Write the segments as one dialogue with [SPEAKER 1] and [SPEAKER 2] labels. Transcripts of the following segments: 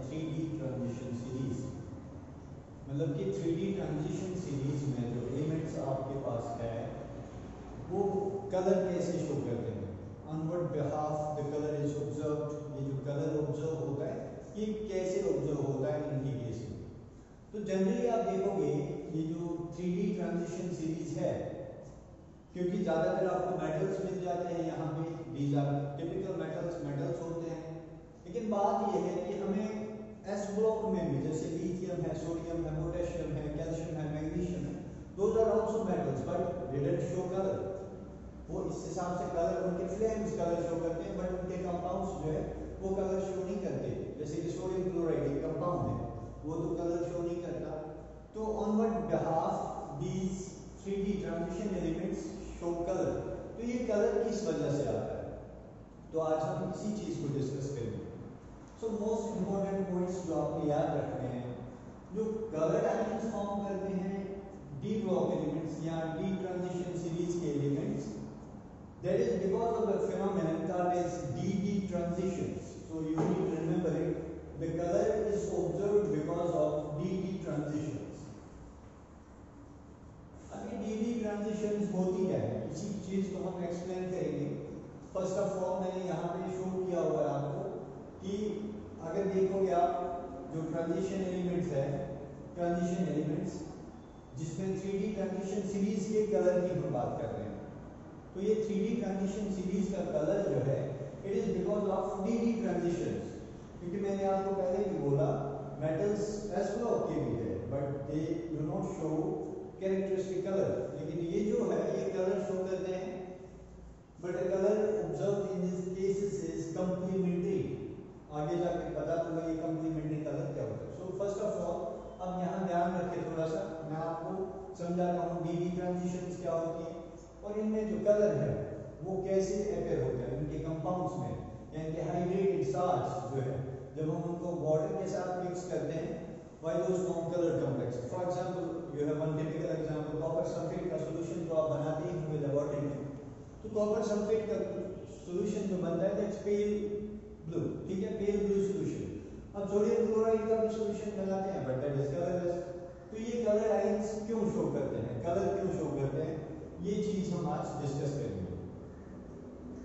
[SPEAKER 1] 3D transition series, मतलब कि 3D transition series में जो एलिमेंट्स आपके पास है वो कलर कैसे शो करते हैं, on what behalf the colour is observed, ये जो कलर ऑब्जर्व होता है ये कैसे ऑब्जर्व होता है इनकी केस में। तो जनरली आप देखोगे ये जो 3D ट्रांजिशन सीरीज है, क्योंकि ज़्यादातर आपको मेटल्स मिल जाते हैं यहाँ पे, दीज आर टिपिकल मेटल्स होते हैं, लेकिन बात यह है कि हमें एस ब्लॉक में भी जैसे लिथियम है, सोडियम है, पोटेशियम है, कैल्शियम है, मैग्नीशियम है, those are also metals but they don't show colour. वो इस हिसाब से कलर, उनके फ्लेम्स कलर शो करते हैं बट उनके कंपाउंड्स जो है वो कलर शो नहीं करते। जैसे कि सोडियम क्लोराइड एक कंपाउंड है, वो तो कलर शो नहीं करता। तो on what behalf these 3D transition elements show colour, तो ये कलर किस वजह से आता है, तो आज हम इसी चीज को डिस्कस करेंगे। सो मोस्ट इंपॉर्टेंट पॉइंट्स जो आपको याद रखने हैं, जो कलर आयंस फॉर्म करते हैं डी ब्लॉक एलिमेंट्स या डी ट्रांजिशन सीरीज के elements, that is because of the phenomenon called as DD transitions. So you need to remember it, the color is observed because of DD transitions. अभी DD transitions होती क्या है, इसी चीज को हम एक्सप्लेन करेंगे। फर्स्ट ऑफ ऑल मैंने यहाँ पे शो किया हुआ है आपको कि अगर देखोगे आप जो ट्रांजिशन एलिमेंट्स है, ट्रांजिशन एलिमेंट्स जिसमें 3D ट्रांजिशन सीरीज के कलर की हम बात कर रहे हैं, तो ये 3D ट्रांजिशन सीरीज का कलर जो है it is because of DD transitions. क्योंकि मैंने आपको पहले भी बोला मेटल्स एस ब्लॉक के भी है but they do not show characteristic colour, लेकिन ये जो है ये कलर शो करते हैं but the colour observed in this cases is complementary. आगे जाके पता चलेगा ये कंप्लीमेंट्री कलर क्या होता है। सो फर्स्ट ऑफ ऑल अब यहाँ ध्यान रखें थोड़ा सा, मैं आपको समझाता हूँ DD ट्रांजिशंस क्या होती है और इनमें जो कलर है वो कैसे अपेयर होता है इनके कंपाउंड्स में, यानी कि हाइड्रेटेड साल्ट्स जो है जब हम उनको वाटर के साथ मिक्स करते हैं why those form color complex. For example, you have one typical example, copper sulfate का solution जो आप बनाते हैं हुए लेबोरेटरी में, तो कॉपर सल्फेट का सॉल्यूशन जो बनता है दैट्स पेल ब्लू, ठीक है, पेल ब्लू सॉल्यूशन। अब सोडियम क्लोराइड का भी सॉल्यूशन बनाते हैं बट दैट इज कलरलेस। तो ये कलर आयंस क्यों शो करते हैं, कलर क्यों शो करते हैं, ये चीज हम आज डिस्कस करेंगे।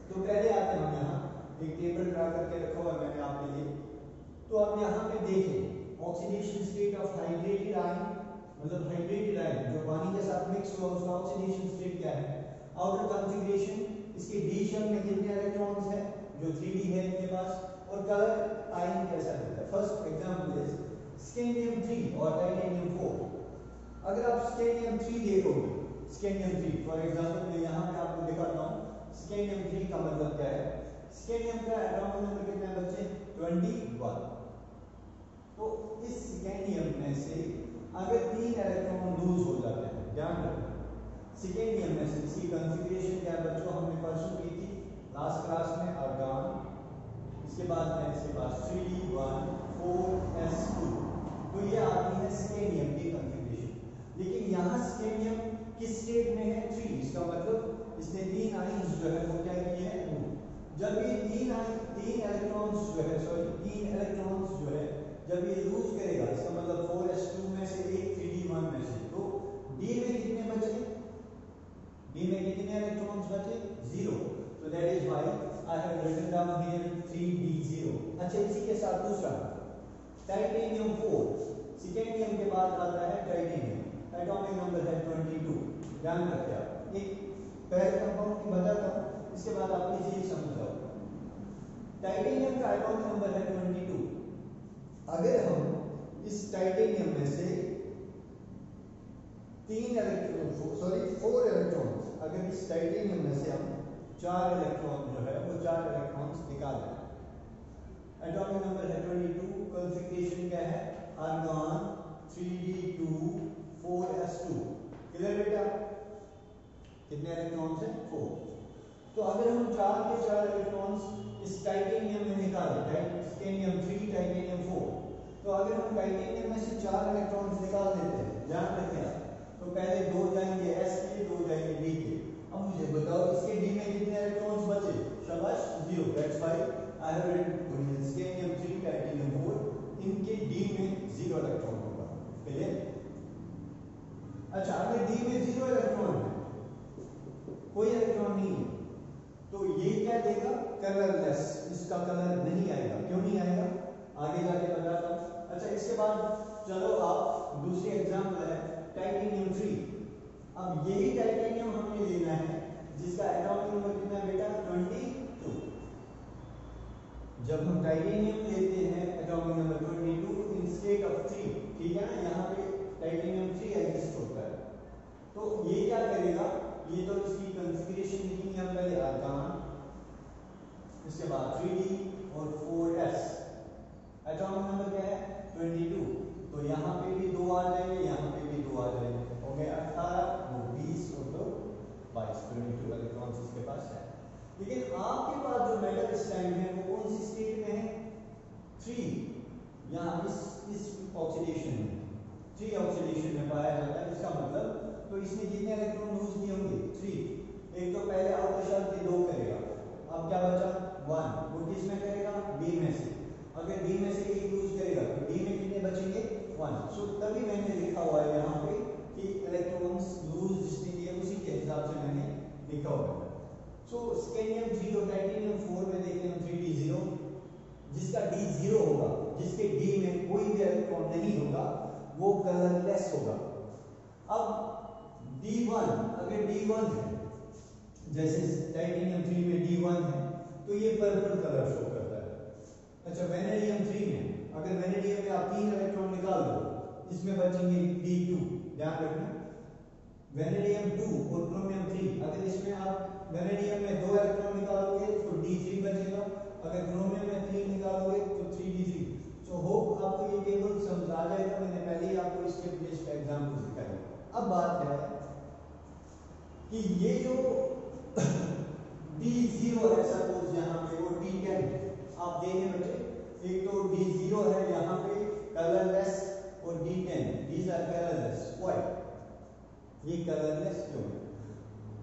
[SPEAKER 1] तो पहले आते हैं हम यहाँ एक टेबल ड्रा करके रखा हुआ है मैंने आपके लिए। तो आप यहाँ पे देखें oxidation state of hydrated ion, मतलब हाइड्रेटेड आयन जो पानी के साथ मिक्स हुआ उसका ऑक्सीडेशन स्टेट क्या है, आउटर कॉन्फ़िगरेशन, इसके डी शेल में कितने इलेक्ट्रॉन्स हैं जो 3D है इनके पास, और कलर आयन कैसा दिखता है। फर्स्ट एग्जांपल इज स्कैंडियम 3 और टाइटेनियम 4। अगर आप स्कैंडियम 3 देखोगे, स्कैंडियम 3 फॉर एग्जांपल मैं यहाँ पे आपको दिखाता हूँ स्कैंडियम 3 का मतलब क्या है। स्कैंडियम का एटॉमिक नंबर कितना है बच्चे, 21। तो इस स्कैंडियम में से अगर 3 इलेक्ट्रॉन लूज हो जाते हैं, ध्यान रखना स्कैंडियम में से, इसकी कॉन्फ़िगरेशन क्या है बच्चों, हमने परसों की थी लास्ट क्लास में, आर्गन, इसके बाद है इसके पास 3,1,4,s2, तो ये आती है स्कैंडियम की कॉन्फ़िगरेशन। लेकिन यहाँ स्कैंडियम किस स्टेट में है, 3, इसका मतलब इसने 3 आयंस जो है वो क्या किए हैं, जब ये 3 इलेक्ट्रॉन्स जो है, सॉरी 3 इलेक्ट्रॉन्स जो है जब ये लूज करेगा, इसका मतलब 4s2 में से एक 3d1 में से, तो d में कितने बचे, d में कितने इलेक्ट्रॉन्स बचे, 0। so that is why I have written down here 3d0। अच्छा, इसी के साथ दूसरा टाइटेनियम 4, स्कैंडियम के बाद आता है टाइटेनियम, एटॉमिक नंबर है 22। ध्यान रखिए आप, एक पहले कंपाउंड की बताता हूं, इसके बाद आप इजीली समझ जाओगे। टाइटेनियम का एटॉमिक नंबर है 22। अगर हम इस टाइटेनियम में से 4 इलेक्ट्रॉन्स, अगर इस टाइटेनियम में से हम 4 इलेक्ट्रॉन जो है वो 4 इलेक्ट्रॉन्स निकाल दें, एटॉमिक नंबर है 22, कॉन्फ़िगरेशन क्या है, आर्गन 3d2 4s2। क्लियर बेटा, कितने इलेक्ट्रॉन्स हैं, 4। तो अगर हम 4 के 4 इलेक्ट्रॉन्स इस टाइटेनियम में निकालें, स्कैंडियम 3 टाइटेनियम 4, तो अगर हम टाइटेनियम में से 4 इलेक्ट्रॉन्स निकाल देते हैं, ध्यान रखें आप, तो पहले 2 जाएंगे s के, 2 जाएंगे d के। अब मुझे बताओ इसके d में कितने इलेक्ट्रॉन्स बचे, शाबाश 0। That's why I have written scandium 3 titanium 4, बाद चलो आप दूसरी एग्जांपल है टाइटेनियम 3। अब यही टाइटेनियम हमें लेना है जिसका एटॉमिक नंबर कितना है बेटा 22। जब हम टाइटेनियम लेते हैं atomic number 22 in state of 3, ठीक है ना, यहाँ पे टाइटेनियम 3 एग्जिस्ट होता है। तो ये क्या करेगा, ये तो इसकी कॉन्फ़िगरेशन लिखेंगे हम पहले आर्गन, इसके बाद 3d और 4s। एटॉमिक नंबर क्या है 22, तो यहाँ पे भी 2 आ जाएंगे, यहाँ पे भी 2 आ जाएंगे, हो गया 18, वो 20 और 2 22, 22 इलेक्ट्रॉन्स इसके पास है। लेकिन आपके पास जो मेटल इस टाइम है वो कौन सी स्टेट में है 3, यहाँ इस ऑक्सीडेशन में 3 ऑक्सीडेशन में पाया जाता है। इसका मतलब तो इसने कितने इलेक्ट्रॉन लूज किए होंगे 3। एक तो पहले आउटर शेल के 2 करेगा, अब क्या बचा 1, वो किस में करेगा डी में से। अगर डी में से एक लूज करेगा तो डी में कितने बचेंगे 1। सो तभी मैंने लिखा हुआ है यहाँ पे कि इलेक्ट्रॉन्स लूज जिसने किए उसी के हिसाब से मैंने लिखा हुआ है। सो स्कैंडियम 3 और टाइटेनियम 4 में देखते हैं 3d0, जिसका d0 होगा, जिसके d में कोई भी इलेक्ट्रॉन नहीं होगा, वो कलरलेस होगा। अब d1, अगर d1 है, जैसे टाइटेनियम 3 में d1 है तो ये पर्पल कलर शो करता है। अच्छा वेनेडियम 3 में, अगर वेनेडियम में आप 3 इलेक्ट्रॉन निकाल दो, इसमें बचेंगे d2, ध्यान रखना वेनेडियम 2 और क्रोमियम 3, अगर इसमें आप वेनेडियम में 2 इलेक्ट्रॉन निकालोगे तो d3 बचेगा, अगर क्रोमियम में 3 निकालोगे तो 3d3। सो होप आपको ये टेबल समझ आ जाएगा, मैंने पहले ही आपको इसके बेस्ड एग्जांपल दिखाया। अब बात है कि ये जो d0 है, सपोज यहाँ पे वो d10, आप देखें बच्चे, एक तो d0 है यहाँ पे कलरलेस और d10, these are colorless। why ये कलरलेस क्यों है,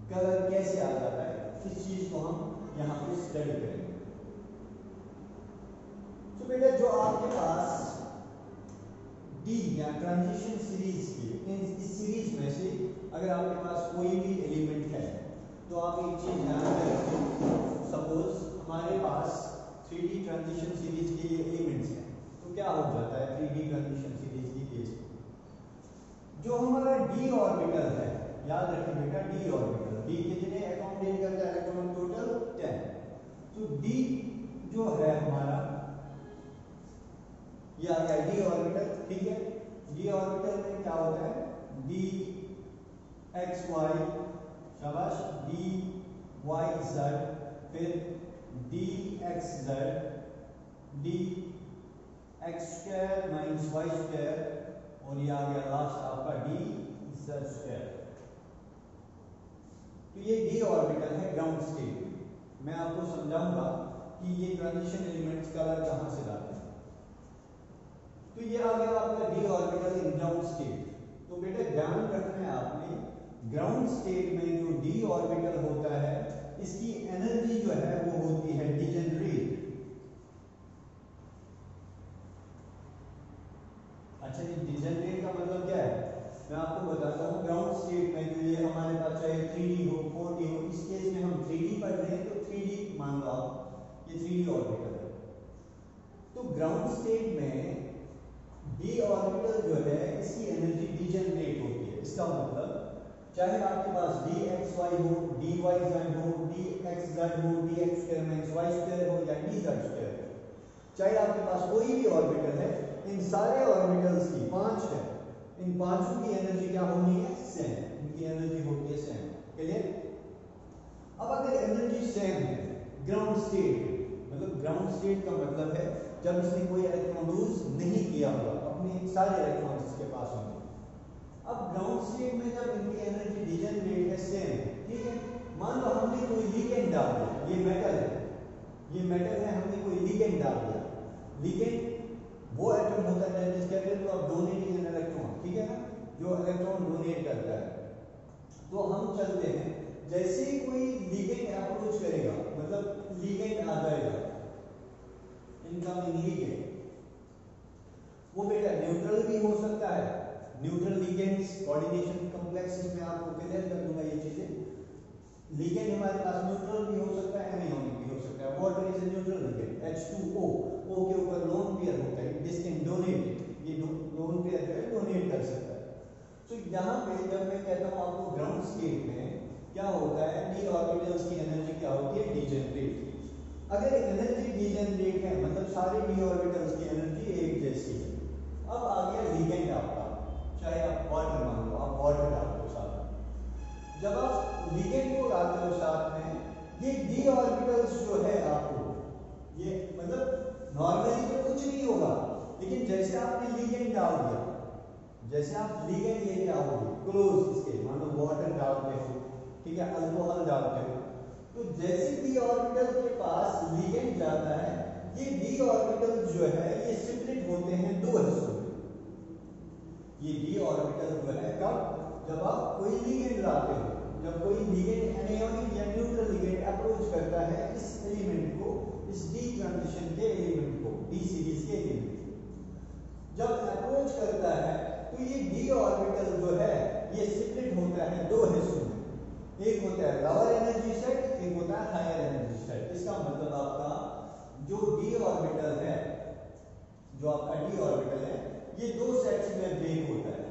[SPEAKER 1] कलर कैसे आ जाता है, इस चीज को हम यहाँ पे स्टडी करेंगे। तो बेटा जो आपके पास डी या ट्रांजिशन सीरीज की इस सीरीज में से अगर आपके पास कोई भी एलिमेंट है तो आप एक चीज ध्यान रखें, सपोज हमारे पास 3D ट्रांजिशन सीरीज के लिए एलिमेंट्स हैं, तो क्या हो जाता है 3D ट्रांजिशन सीरीज की केस में, जो हमारा d ऑर्बिटल है, याद रखिए बेटा d ऑर्बिटल, d कितने अकोमोडेट करता है इलेक्ट्रॉन टोटल 10। तो d जो है हमारा ये आ गया d ऑर्बिटल, ठीक है। d ऑर्बिटल में क्या होता है d x y, शाबाश, d y z, फिर d x z, d x square minus y square, और ये आ गया लास्ट आपका d z स्क्वायर। तो ये d ऑर्बिटल है ग्राउंड स्टेट। मैं आपको समझाऊंगा कि ये ट्रांजिशन एलिमेंट्स कलर कहां से लाते हैं। तो ये आ गया आपका d orbital in ground state. तो बेटा ध्यान रखना है आपने, ग्राउंड स्टेट में जो d ऑर्बिटल होता है इसकी एनर्जी जो है वो होती है डिजेनरेट। अच्छा ये डिजेनरेट का मतलब क्या है, मैं आपको बताता हूँ। ग्राउंड स्टेट में जो ये हमारे पास चाहे 3D हो 4D हो, इस केस में हम 3D पढ़ रहे हैं तो 3D मान लो आप, ये 3D ऑर्बिटल है। तो ग्राउंड स्टेट में d ऑर्बिटल जो है इसकी एनर्जी डिजेनरेट होती है। इसका मतलब चाहे आपके पास dxy हो, dyz हो, dxz हो, dx square minus y square हो या dz स्क्वायर हो, चाहे आपके पास कोई भी ऑर्बिटल है, इन सारे ऑर्बिटल्स की 5 है, इन पांचों की एनर्जी क्या होनी है सेम, इनकी एनर्जी होती है सेम। क्लियर। अब अगर एनर्जी सेम है ग्राउंड स्टेट, मतलब ग्राउंड स्टेट का मतलब है जब इसने कोई इलेक्ट्रॉन लूज नहीं किया होगा, अपने सारे इलेक्ट्रॉन्स इसके पास होंगे। अब ग्राउंड स्टेट में जब इनकी एनर्जी डिजेनरेट है सेम, ठीक है, मान लो हमने कोई लिगेंड डाल दिया, ये मेटल है, ये मेटल है, हमने कोई लिगेंड डाल दिया। लिगेंड वो एटम होता है जिसके अंदर आप डोनेटिंग एन इलेक्ट्रॉन, ठीक है ना, जो इलेक्ट्रॉन डोनेट करता है। तो हम चलते हैं, जैसे ही कोई लिगेंड अप्रोच करेगा, मतलब लिगेंड आ जाएगा, इनकमिंग लिगेंड, वो बेटा न्यूट्रल भी हो सकता है, न्यूट्रल लिगेंड्स कोऑर्डिनेशन कॉम्प्लेक्सेस में आपको क्लियर कर दूंगा ये चीजें। लिगेंड हमारे पास न्यूट्रल भी हो सकता है, एनियोनिक भी हो सकता है। Water is a neutral ligand, H2O, O के ऊपर लोन पेयर होता है, डिस्टिंग डोनेट, ये यहाँ पे जब मैं कहता हूँ आपको ग्राउंड स्टेट में क्या होता है, डी ऑर्बिटल्स की एनर्जी क्या होती है, डीजेनरेट। अगर एनर्जी डीजेनरेट है मतलब सारे डी ऑर्बिटल्स की एनर्जी एक जैसी है। अब आ गया लिगेंड आपका, चाहे आप वाटर मान लो, आप वाटर डालते हो साथ में। जब आप लिगेंड को डालते हो साथ में, ये डी ऑर्बिटल्स जो है आपको, ये मतलब नॉर्मली तो कुछ नहीं होगा, लेकिन जैसे आपने लिगेंड डाल दिया, जैसे आप लिगेंड ये डालोगे क्लोज इसके, मान लो वाटर डालते हो, ठीक है, अल्कोहल डालते हो, तो जैसे डी ऑर्बिटल के पास लिगेंड जाता है, ये डी ऑर्बिटल जो है ये स्प्लिट होते हैं दो हिस्सों में। ये डी ऑर्बिटल जो है कब, जब आप कोई लिगेंड लाते हो, जब कोई लिगेंड एनायोनिक या न्यूट्रल लिगेंड अप्रोच करता है इस एलिमेंट को, इस डी ट्रांजिशन के एलिमेंट को, डी सीरीज के एलिमेंट को जब अप्रोच करता है, तो ये डी ऑर्बिटल जो है ये स्प्लिट होता है दो हिस्सों में। एक होता है लोअर एनर्जी सेट, एक होता है हायर एनर्जी सेट। इसका मतलब आपका जो डी ऑर्बिटल है, जो आपका डी ऑर्बिटल है, ये दो सेट्स में ब्रेक होता है।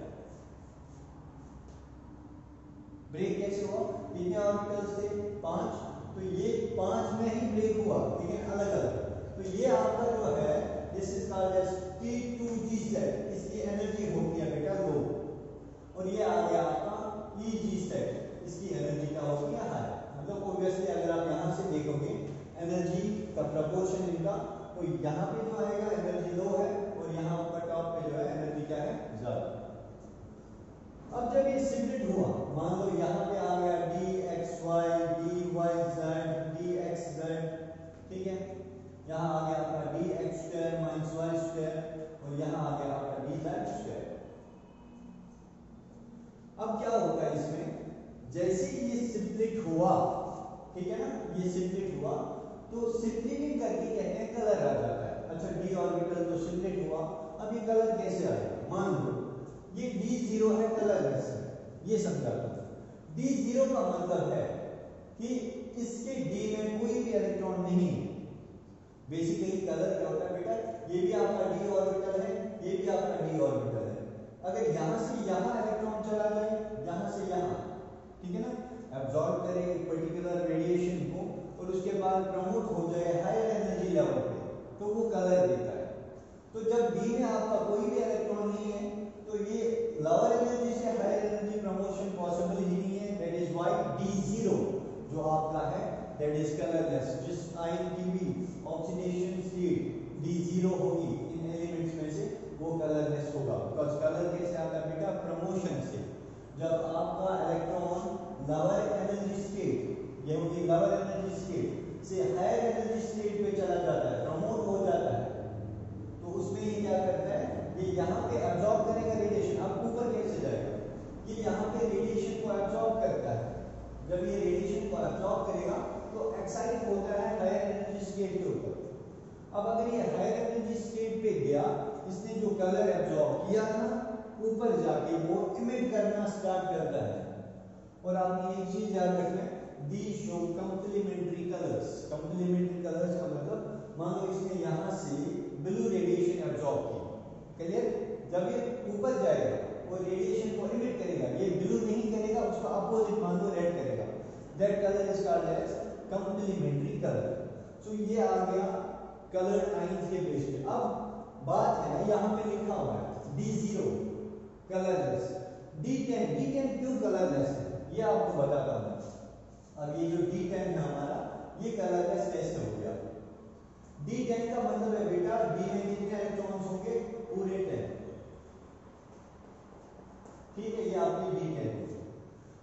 [SPEAKER 1] ब्रेक कैसे हुआ, कितने ऑर्बिटल्स थे, 5, तो ये 5 में ही ब्रेक हुआ, लेकिन अलग अलग। तो ये आपका जो है this is called as T2G set, इसकी एनर्जी होती है बेटा लो, और ये आ गया आपका EG सेट, इसकी एनर्जी क्या होती है हाई। मतलब ऑब्वियसली अगर आप यहां से देखोगे एनर्जी का प्रोपोर्शन इनका, तो यहां पे जो आएगा एनर्जी लो है, और यहां ऊपर टॉप पे जो है एनर्जी क्या है, ज्यादा। अब जब ये स्प्लिट हुआ, मान लो यहाँ पे आ गया dxy, dyz, dxz, ठीक है, यहाँ आ गया आपका dx² - y², और यहाँ आ गया आपका dz²। अब क्या होगा इसमें, जैसे ये स्प्लिट हुआ, ठीक है ना, ये स्प्लिट हुआ, तो स्प्लिटिंग करके कहते हैं कलर आ जाता है। अच्छा, डी ऑर्बिटल तो स्प्लिट हुआ, अब ये कलर कैसे आएगा, मान लो ये D0 है, कलरलेस है, ये समझा दो। D0 का मतलब है कि इसके D में कोई भी इलेक्ट्रॉन नहीं है। बेसिकली कलर क्या होता है बेटा, ये भी आपका D ऑर्बिटल है, ये भी आपका D ऑर्बिटल है। अगर यहां से यहां इलेक्ट्रॉन चला जाए, यहां से यहां, ठीक है ना, एब्जॉर्ब करे एक पर्टिकुलर रेडिएशन को, और उसके बाद प्रमोट हो जाए हायर एनर्जी लेवल पे, तो वो कलर देता है। तो जब D में आपका कोई भी इलेक्ट्रॉन नहीं है, तो ये लोअर एनर्जी से हायर एनर्जी प्रमोशन पॉसिबल ही नहीं है। दैट इज व्हाई D0 जो आपका है दैट इज कलरलेस। जिस आयन की भी ऑक्सीडेशन स्टेट D0 होगी इन एलिमेंट्स में से, वो कलरलेस होगा। बिकॉज़ कलर कैसे आता है बेटा, प्रमोशन से। जब आपका इलेक्ट्रॉन लोअर एनर्जी स्टेट, ये होगी लोअर एनर्जी स्टेट से हायर एनर्जी स्टेट पे चला जाता है, प्रमोट हो जाता है, तो उसमें ये क्या करता है, ये यहाँ पे एब्जॉर्ब करेगा रेडिएशन। अब ऊपर कैसे जाएगा, ये यहाँ पे रेडिएशन को एब्जॉर्ब करता है। जब ये रेडिएशन को एब्जॉर्ब करेगा तो एक्साइट होता है हायर एनर्जी स्टेट के ऊपर। अब अगर ये हायर एनर्जी स्टेट पे गया, इसने जो कलर एब्जॉर्ब किया था, ऊपर जाके वो इमिट करना स्टार्ट करता है। और आपने एक चीज याद रखना, दी show complementary colours. Complementary colours का मतलब, मान लो इसने यहाँ से ब्लू रेडिएशन एब्जॉर्ब की, क्लियर, जब ये ऊपर जाएगा वो रेडिएशन को इमिट करेगा, ये ब्लू नहीं करेगा, उसका अपोजिट मान लो रेड करेगा। That colour is called as complementary colour. So ये आ गया कलर आयंस के बेस पे। अब बात है, यहाँ पे लिखा हुआ है D0 कलरलेस, D10 क्यों कलरलेस है ये आपको बताता हूँ। अब ये जो D10 है हमारा, ये कलरलेस कैसे हो गया। D10 का मतलब है बेटा, D में कितने इलेक्ट्रॉन्स होंगे, पूरे 10, ठीक है, ये आपकी D10।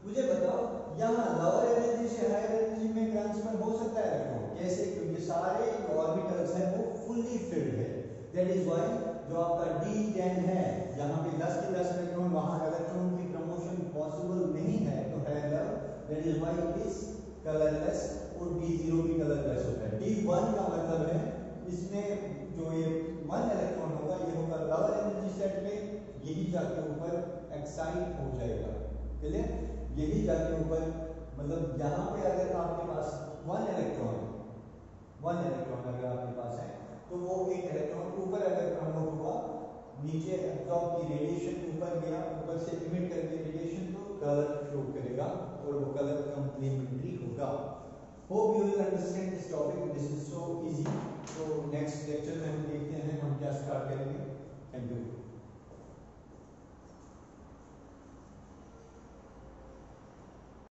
[SPEAKER 1] मुझे बताओ, यहाँ लोअर एनर्जी से हायर एनर्जी में ट्रांसफर हो सकता है इलेक्ट्रॉन, कैसे, क्योंकि सारे ऑर्बिटल्स हैं वो फुल्ली फिल्ड है। दैट इज व्हाई जो आपका D10 है, यहाँ पे 10 के 10 इलेक्ट्रॉन, वहां इलेक्ट्रॉन की प्रमोशन पॉसिबल नहीं है तो higher level, that is why it is colourless, और D0 भी कलरलेस होता है। D1 का मतलब है इसमें जो ये 1 इलेक्ट्रॉन होगा, ये होगा लोअर एनर्जी सेट में, यही जाके ऊपर एक्साइट हो जाएगा, क्लियर, यही जाके ऊपर, मतलब यहाँ पे अगर आपके पास 1 इलेक्ट्रॉन अगर आपके पास है, तो वो एक इलेक्ट्रॉन ऊपर अगर प्रमोट हुआ, नीचे एब्जॉर्ब की रेडिएशन ऊपर गया, ऊपर से इमिट करके hope you will understand this topic, this is so easy. तो नेक्स्ट लेक्चर में हम देखते हैं हम क्या स्टार्ट करेंगे। Thank you.